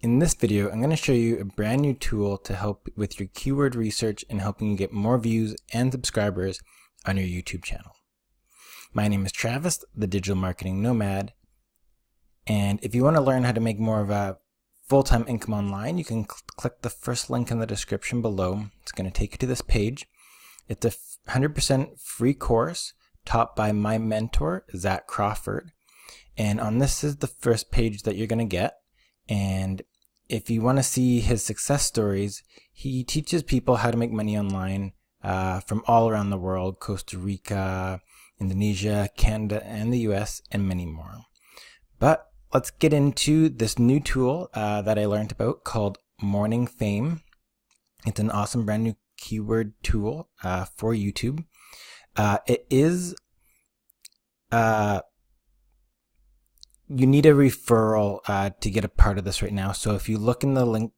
In this video, I'm going to show you a brand new tool to help with your keyword research and helping you get more views and subscribers on your YouTube channel. My name is Travis, the Digital Marketing Nomad, and if you want to learn how to make more of a full-time income online, you can click the first link in the description below. It's going to take you to this page. It's a 100% free course taught by my mentor, Zach Crawford. And on this is the first page that you're going to get. And if you want to see his success stories, he teaches people how to make money online from all around the world: Costa Rica, Indonesia, Canada, and the US, and many more. But let's get into this new tool that I learned about called Morning Fame. It's an awesome brand new keyword tool for YouTube. It is you need a referral to get a part of this right now. So if you look in the link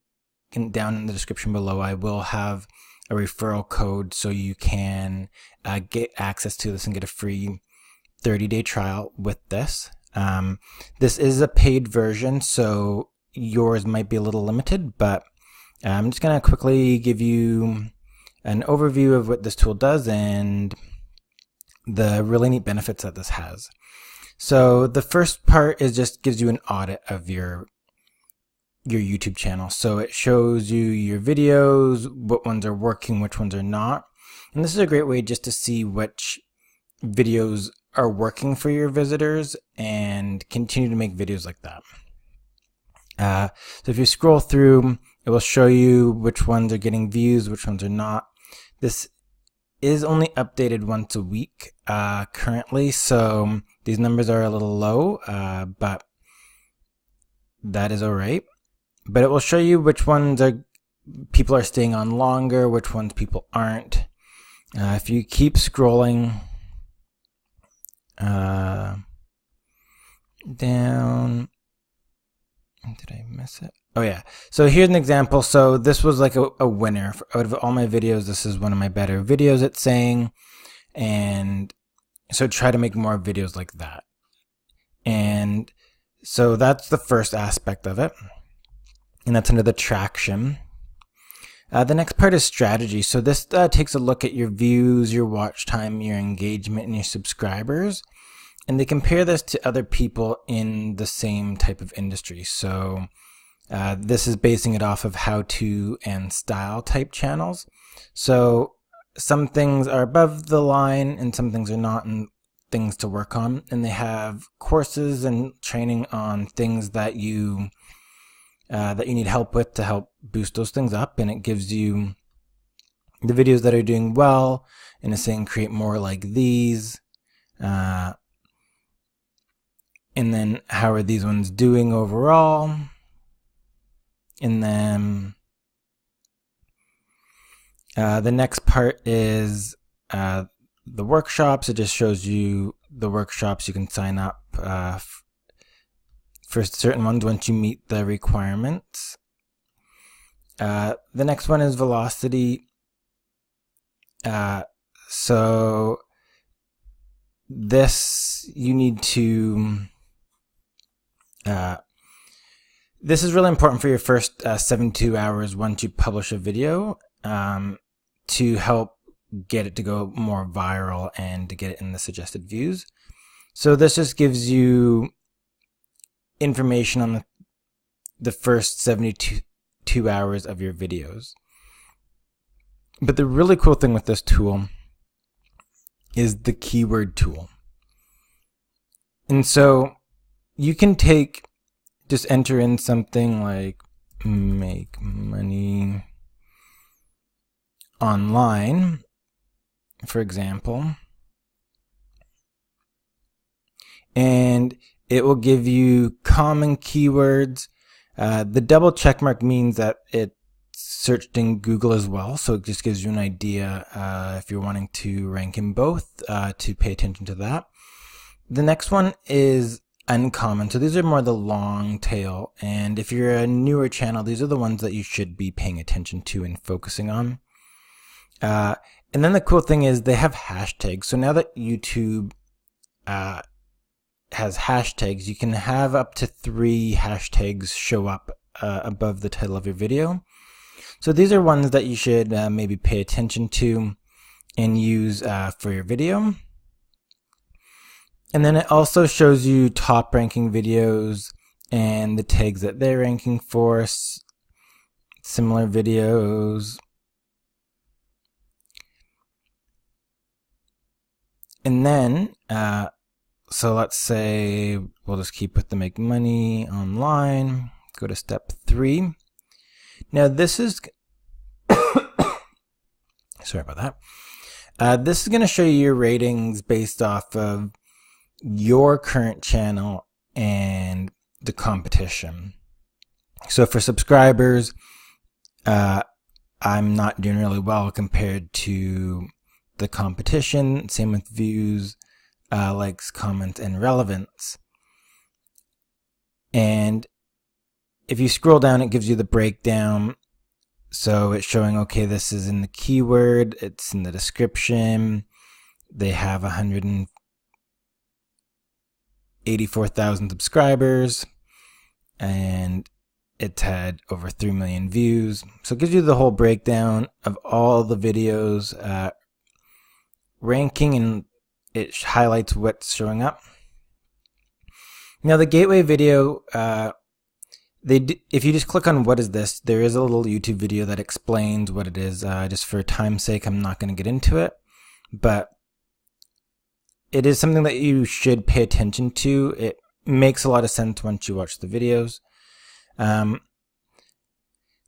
down in the description below, I will have a referral code so you can get access to this and get a free 30-day trial with this. This is a paid version, so yours might be a little limited, but I'm just going to quickly give you an overview of what this tool does and the really neat benefits that this has. So the first part is just gives you an audit of your YouTube channel. So it shows you your videos, what ones are working, which ones are not. And this is a great way just to see which videos are working for your visitors and continue to make videos like that. So if you scroll through, it will show you which ones are getting views, which ones are not. This is only updated once a week currently, so these numbers are a little low, but that is all right. But it will show you which ones people are staying on longer, which ones people aren't. If you keep scrolling down, did I miss it? Oh yeah. So here's an example. So this was like a winner. Out of all my videos, this is one of my better videos, it's saying. And so try to make more videos like that. And so that's the first aspect of it. And that's under the traction. The next part is strategy. So this takes a look at your views, your watch time, your engagement, and your subscribers. And they compare this to other people in the same type of industry. So this is basing it off of how-to and style type channels. So some things are above the line and some things are not, and things to work on. And they have courses and training on things that you need help with to help boost those things up. And it gives you the videos that are doing well, and it's saying create more like these. And then how are these ones doing overall? And then the next part is the workshops. It just shows you the workshops. You can sign up for certain ones once you meet the requirements. The next one is velocity. So this you need to this is really important for your first 72 hours once you publish a video, to help get it to go more viral and to get it in the suggested views. So this just gives you information on the first 72 hours of your videos. But the really cool thing with this tool is the keyword tool. And so you can just enter in something like make money online, for example, and it will give you common keywords. The double check mark means that it's searched in Google as well, so it just gives you an idea if you're wanting to rank in both, to pay attention to that. The next one is uncommon. So these are more the long tail, and if you're a newer channel, these are the ones that you should be paying attention to and focusing on. And then the cool thing is they have hashtags. So now that YouTube has hashtags, you can have up to 3 hashtags show up above the title of your video. So these are ones that you should maybe pay attention to and use for your video. And then it also shows you top ranking videos and the tags that they're ranking for, similar videos. And then, so let's say we'll just keep with the make money online, go to step 3. Now this is, sorry about that. This is going to show you your ratings based off of your current channel and the competition. So for subscribers, I'm not doing really well compared to the competition. Same with views, likes, comments, and relevance. And if you scroll down, it gives you the breakdown. So it's showing, okay, this is in the keyword, it's in the description. They have 184,000 subscribers, and it's had over 3 million views. So it gives you the whole breakdown of all the videos, ranking, and it highlights what's showing up. Now the gateway video, if you just click on what is this, there is a little YouTube video that explains what it is. Just for time's sake, I'm not going to get into it, but it is something that you should pay attention to. It makes a lot of sense once you watch the videos.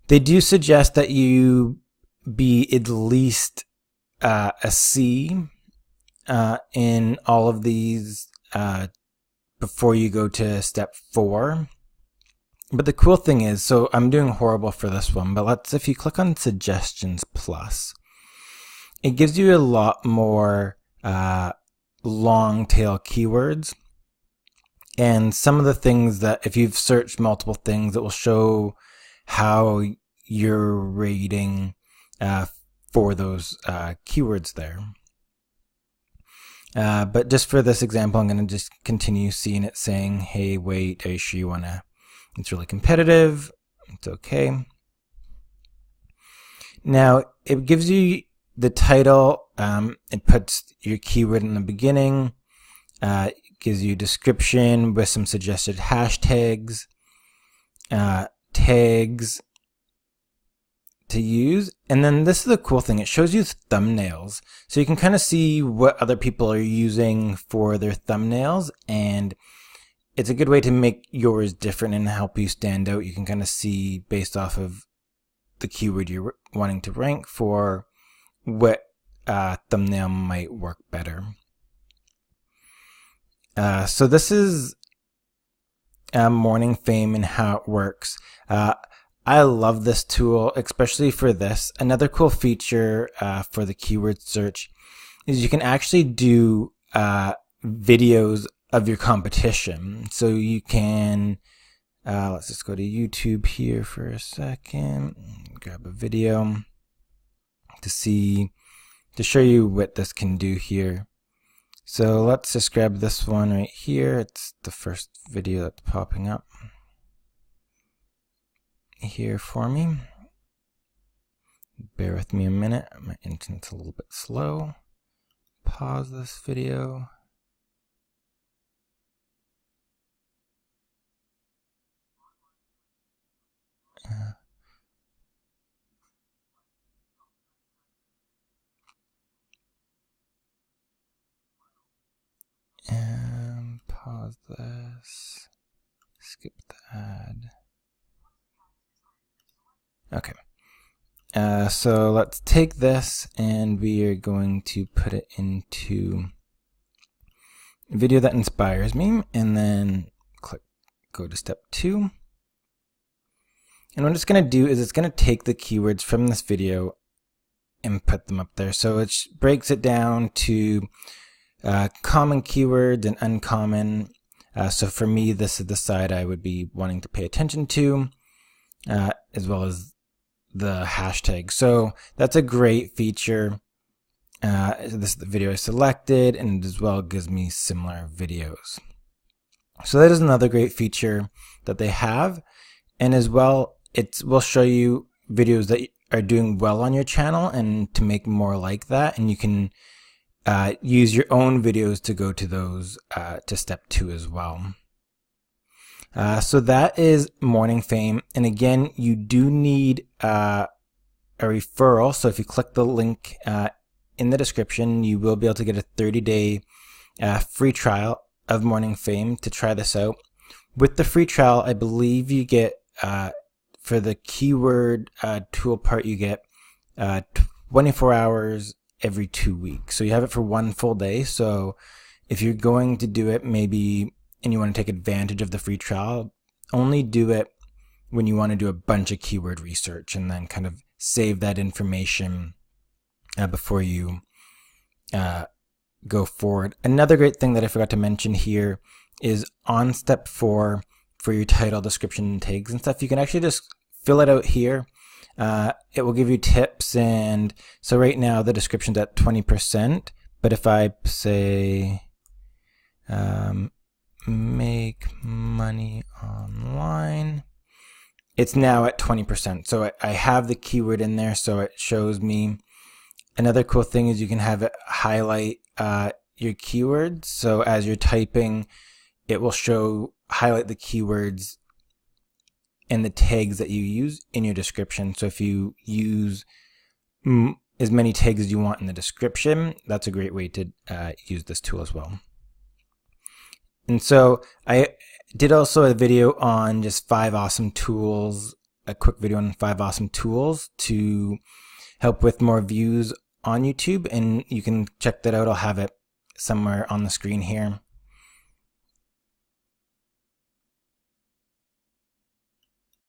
They do suggest that you be at least a C in all of these before you go to step 4. But the cool thing is, so I'm doing horrible for this one, but if you click on Suggestions Plus, it gives you a lot more long tail keywords. And some of the things that, if you've searched multiple things, it will show how you're rating for those keywords there. But just for this example, I'm going to just continue seeing it saying, hey, wait, are you sure you want to? It's really competitive. It's okay. Now, it gives you the title. It puts your keyword in the beginning. It gives you a description with some suggested hashtags, tags to use. And then this is the cool thing. It shows you thumbnails. So you can kind of see what other people are using for their thumbnails, and it's a good way to make yours different and help you stand out. You can kind of see based off of the keyword you're wanting to rank for what thumbnail might work better. So this is Morning Fame and how it works. I love this tool, especially for this. Another cool feature for the keyword search is you can actually do videos of your competition. So you can, let's just go to YouTube here for a second, grab a video to show you what this can do here. So let's just grab this one right here. It's the first video that's popping up here for me. Bear with me a minute. My internet's a little bit slow. Pause this video. And pause this. Skip the ad. Okay. So let's take this and we are going to put it into a video that inspires me, and then go to step 2. And what it's going to do is it's going to take the keywords from this video and put them up there. So it breaks it down to common keywords and uncommon. So for me, this is the side I would be wanting to pay attention to, as well as the hashtag. So that's a great feature. This is the video I selected, and as well gives me similar videos. So that is another great feature that they have. And as well, it will show you videos that are doing well on your channel and to make more like that. And you can use your own videos to go to those to step 2 as well. So that is Morning Fame. And again, you do need a referral. So if you click the link in the description, you will be able to get a 30-day free trial of Morning Fame to try this out. With the free trial, I believe you get, for the keyword tool part, you get 24 hours every 2 weeks. So you have it for 1 full day. So if you're going to do it, maybe, and you want to take advantage of the free trial, only do it when you want to do a bunch of keyword research, and then kind of save that information before you go forward. Another great thing that I forgot to mention here is on step 4 for your title, description, and tags and stuff. You can actually just fill it out here. It will give you tips. And so right now the description's at 20%, but if I say make money online, it's now at 20%. So I have the keyword in there, so it shows me. Another cool thing is you can have it highlight your keywords. So as you're typing, it will highlight the keywords and the tags that you use in your description. So if you use as many tags as you want in the description, that's a great way to use this tool as well. And so I did also a video on just 5 awesome tools, a quick video on 5 awesome tools to help with more views on YouTube, and you can check that out. I'll have it somewhere on the screen here.